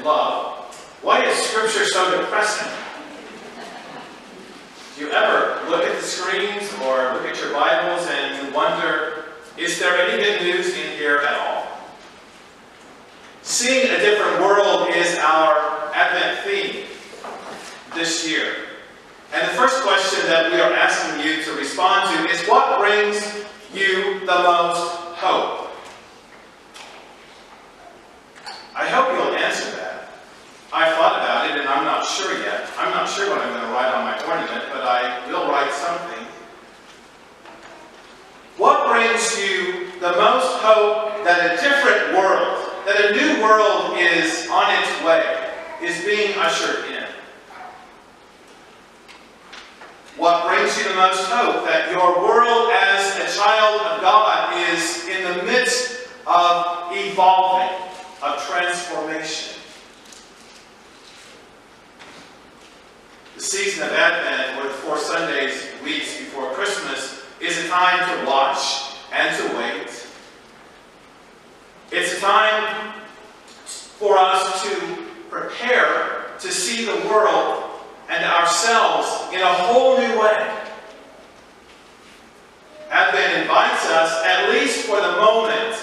and love, why is Scripture so depressing? Do you ever look at the screens or look at your Bibles and you wonder, is there any good news in here at all? Seeing a different world is our Advent theme this year. And the first question that we are asking you to respond to is, what brings you the most hope? I hope you'll answer that. I thought about it and I'm not sure yet. I'm not sure what I'm going to write on my ornament, but I will write something. What brings you the most hope that a different world, that a new world is on its way, is being ushered in? What brings you the most hope that your world as a child of God is in the midst of evolving, of transformation? The season of Advent, or the 4 Sundays, weeks before Christmas, is a time to watch and to wait. It's a time for us to prepare to see the world and ourselves in a whole new way. Advent invites us, at least for the moment,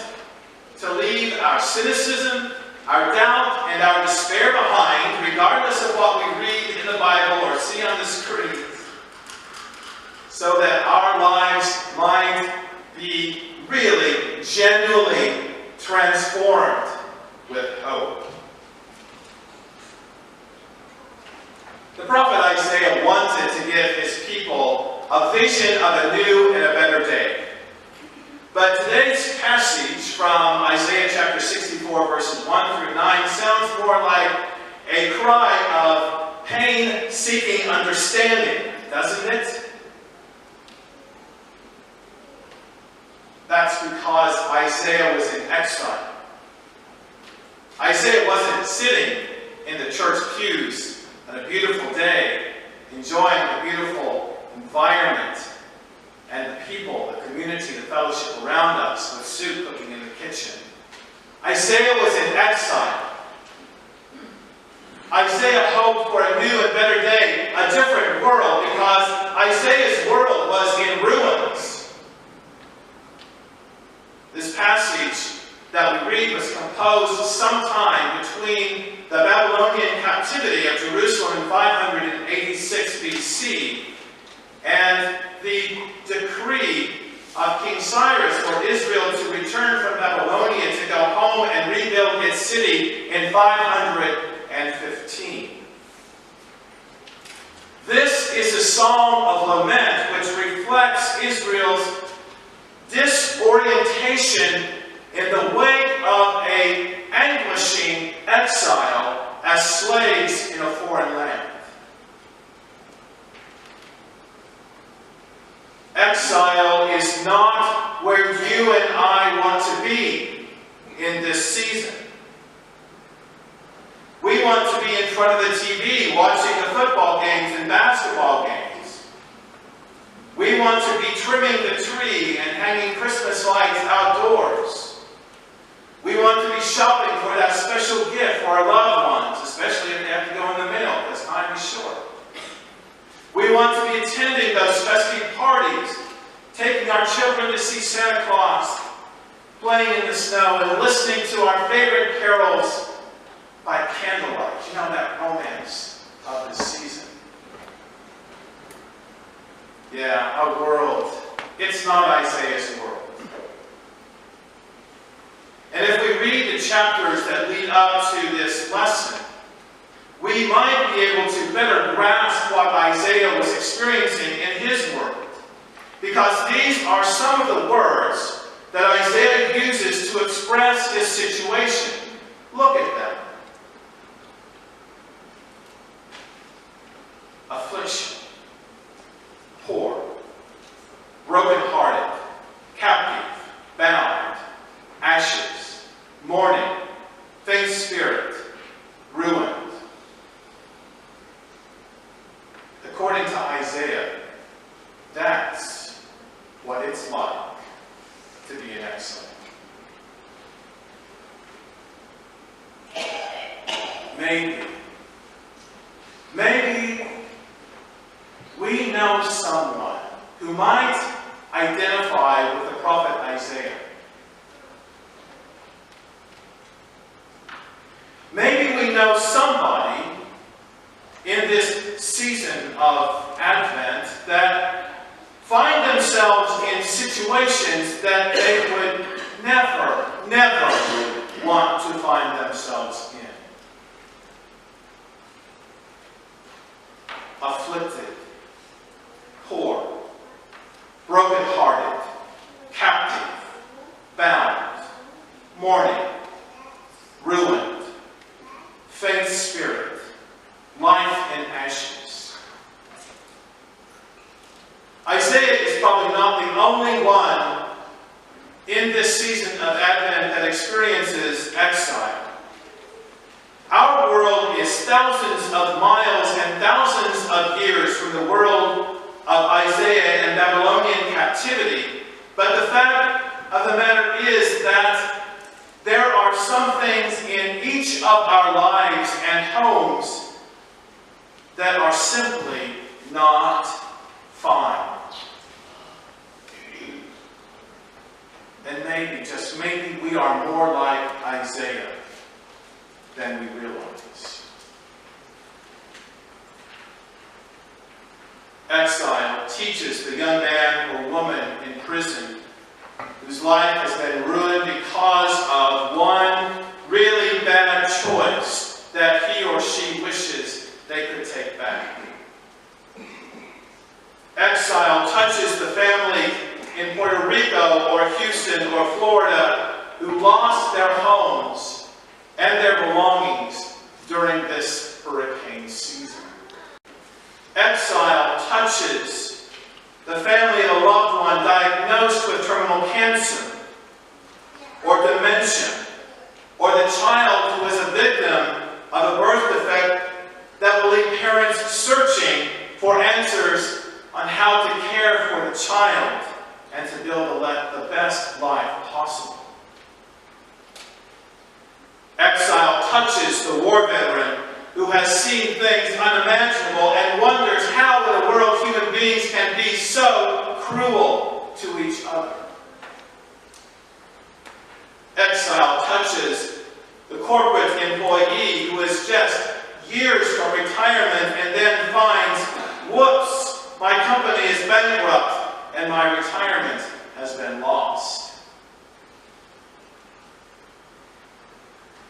to leave our cynicism, our doubt, and our despair behind, regardless of what we read in the Bible or see on the screen, so that our lives might be really, genuinely transformed with hope. The prophet Isaiah wanted to give his people a vision of a new and a better day. But today's passage from Isaiah chapter 64, verses 1 through 9 sounds more like a cry of pain-seeking understanding, doesn't it? That's because Isaiah was in exile. Isaiah wasn't sitting in the church pews on a beautiful day, enjoying the beautiful environment and the people, the community, the fellowship around us with soup cooking in the kitchen. Isaiah was in exile. Isaiah hoped for a new and better day, a different world, because Isaiah's world was in ruins. This passage that we read was composed sometime between the Babylonian captivity of Jerusalem in 586 BC and the decree of King Cyrus for Israel to return from Babylonia to go home and rebuild its city in 515. This is a psalm of lament which reflects Israel's disorientation in the wake of an anguishing exile as slaves in a foreign land. Exile is not where you and I want to be in this season. We want to be in front of the TV watching the football games and basketball games. We want to be trimming the tree and hanging Christmas lights outdoors. We want to be shopping for that special gift for our loved ones, especially if they have to go in the mail because time is short. We want to be attending those festive parties, taking our children to see Santa Claus, playing in the snow, and listening to our favorite carols by candlelight. You know, that romance of the season. Yeah, a world. It's not Isaiah's world. And if we read the chapters that lead up to this lesson, we might be able to better grasp what Isaiah was experiencing in his world. Because these are some of the words that Isaiah uses to express his situation. Look at them. Affliction, poor, brokenhearted, captive, bound, ashes, mourning, faint spirit, ruined. According to Isaiah, that's what it's like to be in exile. know someone who might identify with the prophet Isaiah. Maybe we know somebody in this season of Advent that find themselves in situations that they would never want to find themselves in. Afflicted, poor, broken-hearted, captive, bound, mourning, ruined, faint spirit, life in ashes. Isaiah is probably not the only one in this season of Advent that experiences exile. Our world is thousands of miles and thousands of years from the world of Isaiah and Babylonian captivity, but the fact of the matter is that there are some things in each of our lives and homes that are simply not fine. And maybe, just maybe, we are more like Isaiah than we realize. Exile teaches the young man or woman in prison whose life has been ruined because of one really bad choice that he or she wishes they could take back. Exile touches the family in Puerto Rico or Houston or Florida who lost their homes and their belongings during this hurricane season. Exile touches the family of a loved one diagnosed with terminal cancer or dementia, or the child who is a victim of a birth defect that will leave parents searching for answers on how to care for the child and to build the best life possible. Exile touches the war veteran who has seen things unimaginable and wonders how in the world human beings can be so cruel to each other. Exile touches the corporate employee who is just years from retirement and then finds, whoops, my company is bankrupt and my retirement has been lost.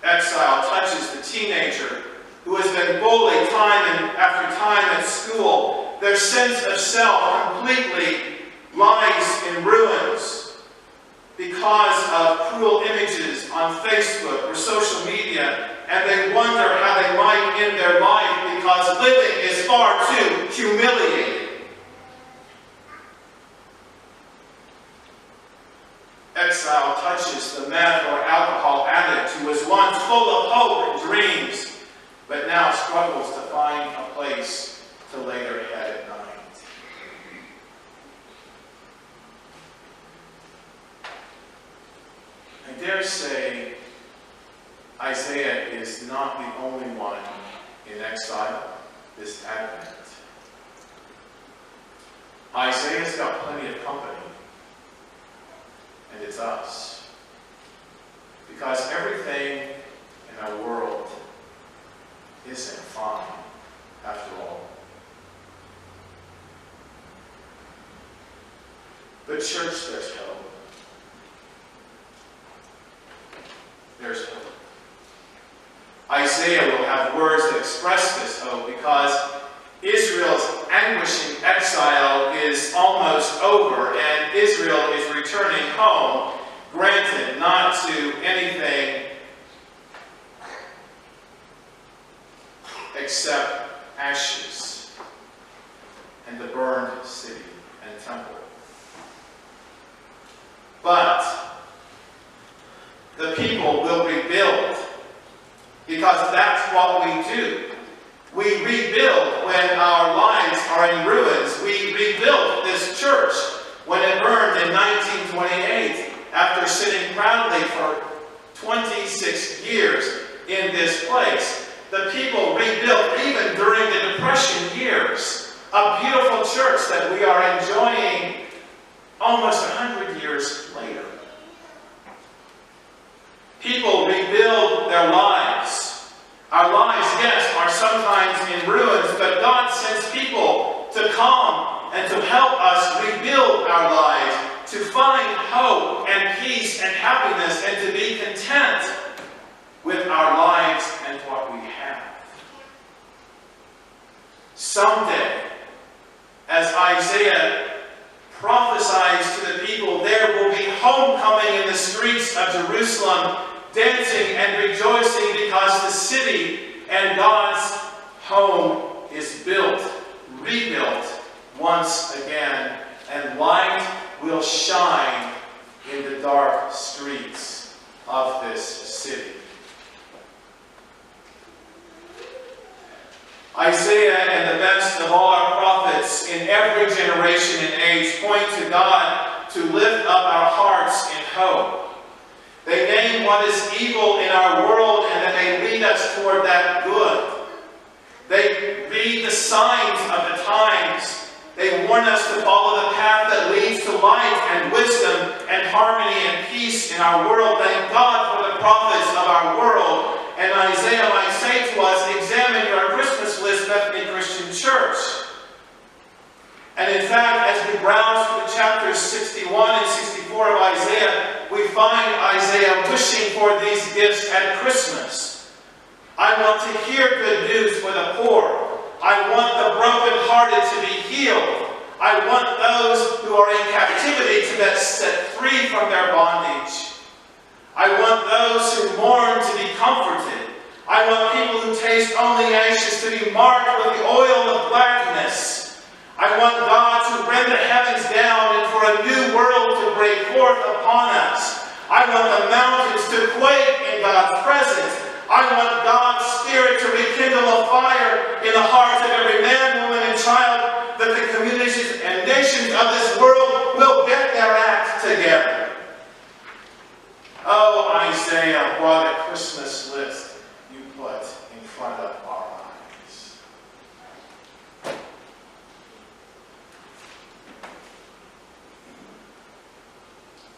Exile touches the teenager who has been bullied time after time at school. Their sense of self completely lies in ruins because of cruel images on Facebook or social media, and they wonder how they might end their life because living is far too humiliating. Exile touches the meth or alcohol addict who was once full of hope and dreams, but now struggles to find a place to lay their head at night. I dare say Isaiah is not the only one in exile this Advent. Isaiah's got plenty of company, and it's us. Because everything in our world isn't fine, after all. But church, there's hope. There's hope. Isaiah will have words that express this hope because Israel's anguishing exile is almost over and Israel is returning home, granted not to anything except ashes and the burned city and temple. But the people will rebuild because that's what we do. We rebuild when our lives are in ruins. We rebuilt this church when it burned in 1928 after sitting proudly for 26 years in this place. The people rebuilt even during the Depression years. A beautiful church church that we are enjoying almost 100 years later. People rebuild their lives. Our lives, yes, are sometimes in ruins, but God sends people to come and to help us rebuild our lives, to find hope and peace and happiness, and to be content with our lives and what we have. Someday, as Isaiah prophesies to the people, there will be homecoming in the streets of Jerusalem, dancing and rejoicing because the city and God's home is built, rebuilt once again, and light will shine in the dark streets of this city. Isaiah and the best of all our prophets in every generation and age point to God to lift up our hearts in hope. They name what is evil in our world and that they lead us toward that good. They read the signs of the times. They warn us to follow the path that leads to light and wisdom and harmony and peace in our world. Thank God for the prophets of our world. And Isaiah might say to us, examine your Christmas list, Bethany Christian Church. And in fact, as we browse through chapters 61 and 64 of Isaiah, we find Isaiah wishing for these gifts at Christmas. I want to hear good news for the poor. I want the brokenhearted to be healed. I want those who are in captivity to be set free from their bondage. I want those who mourn to be comforted. I want people who taste only ashes to be marked with the oil of gladness. I want God to rend the heavens down and for a new world to break forth upon us. I want the mountains to quake in God's presence. I want God's Spirit to rekindle a fire in the hearts of every man, woman, and child, that the communities and nations of this world will get their act together. Oh, Isaiah, what a Christmas list you put in front of our eyes.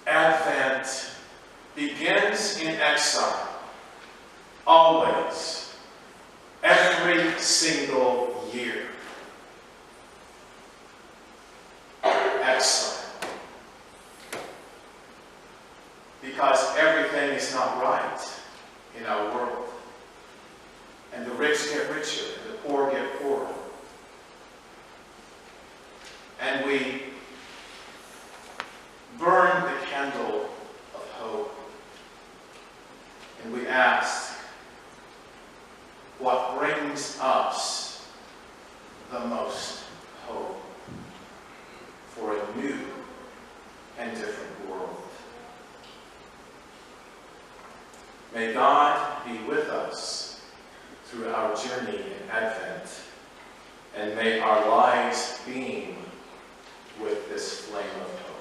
Advent begins in exile. Always. Every single year. Exile. Because everything is not right in our world. And the rich get richer, and the poor get poorer. And we burn the candle of hope. And we ask, what brings us the most hope for a new and different world? May God be with us through our journey in Advent, and may our lives beam with this flame of hope.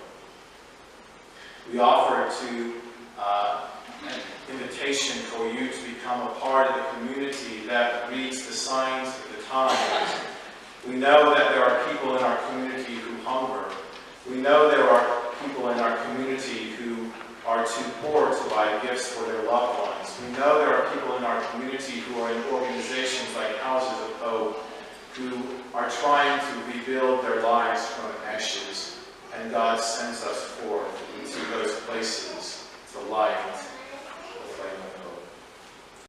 We offer to an invitation for you to become a part of the community that reads the signs of the times. We know that there are people in our community who hunger. We know there are people in our community who are too poor to buy gifts for their loved ones. We know there are people in our community who are in organizations like Houses of Hope who are trying to rebuild their lives from ashes. And God sends us forth into those places to light